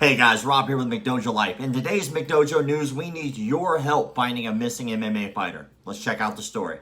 Hey guys, Rob here with McDojoLife. In today's McDojoNews, we need your help finding a missing MMA fighter. Let's check out the story.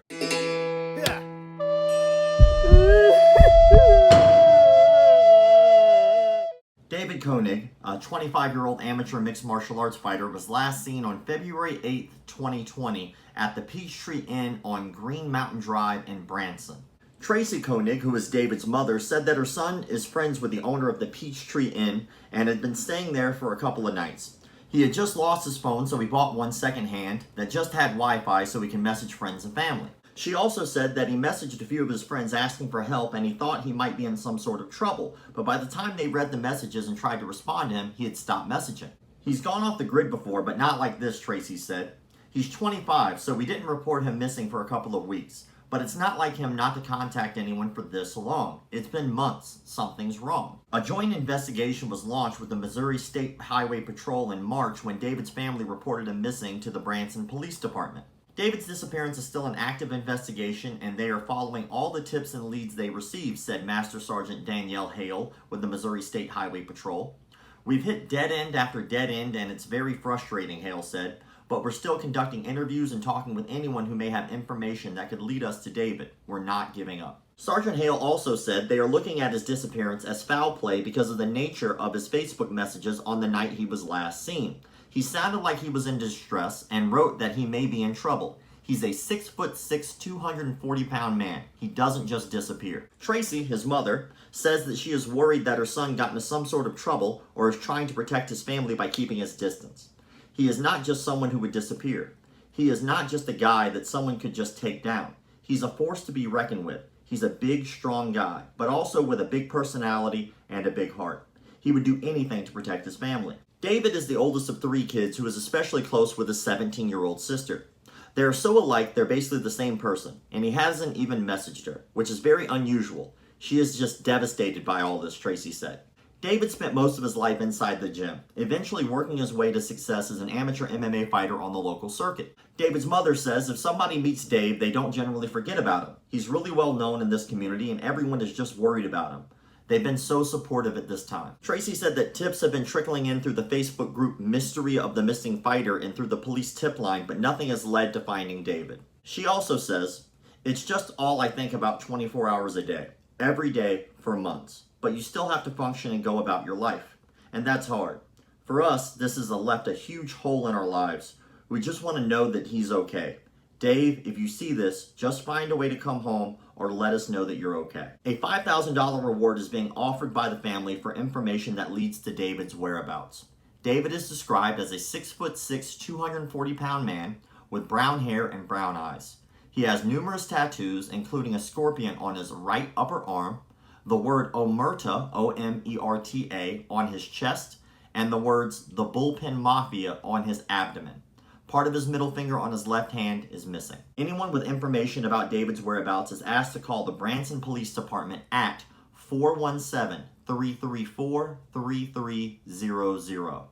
David Koenig, a 25-year-old amateur mixed martial arts fighter, was last seen on February 8, 2020 at the Peachtree Inn on Green Mountain Drive in Branson. Tracy Koenig, who is David's mother, said that her son is friends with the owner of the Peachtree Inn and had been staying there for a couple of nights. He had just lost his phone, so he bought one secondhand that just had Wi-Fi so he can message friends and family. She also said that he messaged a few of his friends asking for help and he thought he might be in some sort of trouble, but by the time they read the messages and tried to respond to him, he had stopped messaging. He's gone off the grid before, but not like this, Tracy said. He's 25, so we didn't report him missing for a couple of weeks. But it's not like him not to contact anyone for this long. It's been months. Something's wrong. A joint investigation was launched with the Missouri State Highway Patrol in March when David's family reported him missing to the Branson Police Department. David's disappearance is still an active investigation, and they are following all the tips and leads they received, said Master Sergeant Danielle Hale with the Missouri State Highway Patrol. We've hit dead end after dead end, and it's very frustrating, Hale said. But we're still conducting interviews and talking with anyone who may have information that could lead us to David. We're not giving up. Sergeant Hale also said they are looking at his disappearance as foul play because of the nature of his Facebook messages on the night he was last seen. He sounded like he was in distress and wrote that he may be in trouble. He's a 6'6", 240-pound man. He doesn't just disappear. Tracy, his mother, says that she is worried that her son got into some sort of trouble or is trying to protect his family by keeping his distance. He is not just someone who would disappear. He is not just a guy that someone could just take down. He's a force to be reckoned with. He's a big, strong guy, but also with a big personality and a big heart. He would do anything to protect his family. David is the oldest of 3 kids who is especially close with his 17-year-old sister. They are so alike, they're basically the same person, and he hasn't even messaged her, which is very unusual. She is just devastated by all this, Tracy said. David spent most of his life inside the gym, eventually working his way to success as an amateur MMA fighter on the local circuit. David's mother says if somebody meets Dave, they don't generally forget about him. He's really well known in this community and everyone is just worried about him. They've been so supportive at this time. Tracy said that tips have been trickling in through the Facebook group Mystery of the Missing Fighter and through the police tip line, but nothing has led to finding David. She also says, it's just all I think about 24 hours a day, every day for months. But you still have to function and go about your life. And that's hard. For us, this has left a huge hole in our lives. We just want to know that he's okay. Dave, if you see this, just find a way to come home or let us know that you're okay. A $5,000 reward is being offered by the family for information that leads to David's whereabouts. David is described as a 6'6", 240-pound man with brown hair and brown eyes. He has numerous tattoos, including a scorpion on his right upper arm, the word Omerta, O-M-E-R-T-A, on his chest, and the words the Bullpen Mafia on his abdomen. Part of his middle finger on his left hand is missing. Anyone with information about David's whereabouts is asked to call the Branson Police Department at 417-334-3300.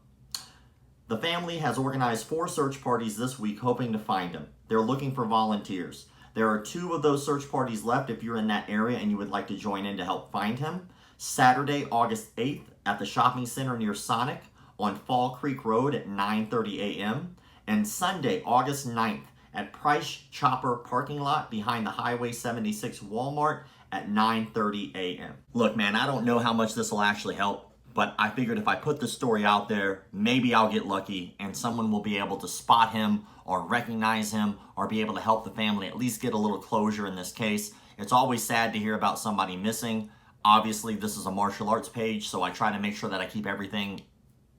The family has organized 4 search parties this week hoping to find him. They're looking for volunteers. There are 2 of those search parties left if you're in that area and you would like to join in to help find him. Saturday, August 8th at the shopping center near Sonic on Fall Creek Road at 9:30 a.m. and Sunday, August 9th at Price Chopper parking lot behind the Highway 76 Walmart at 9:30 a.m. Look, man, I don't know how much this will actually help, but I figured if I put this story out there, maybe I'll get lucky and someone will be able to spot him or recognize him or be able to help the family at least get a little closure in this case. It's always sad to hear about somebody missing. Obviously, this is a martial arts page, so I try to make sure that I keep everything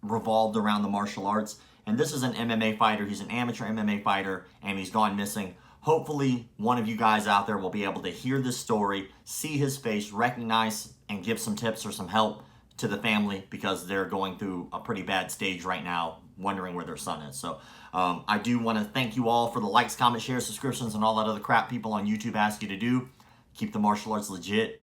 revolved around the martial arts. And this is an MMA fighter. He's an amateur MMA fighter, and he's gone missing. Hopefully, one of you guys out there will be able to hear this story, see his face, recognize, and give some tips or some help to the family because they're going through a pretty bad stage right now, wondering where their son is. So I do want to thank you all for the likes, comments, shares, subscriptions, and all that other crap people on YouTube ask you to do. Keep the martial arts legit.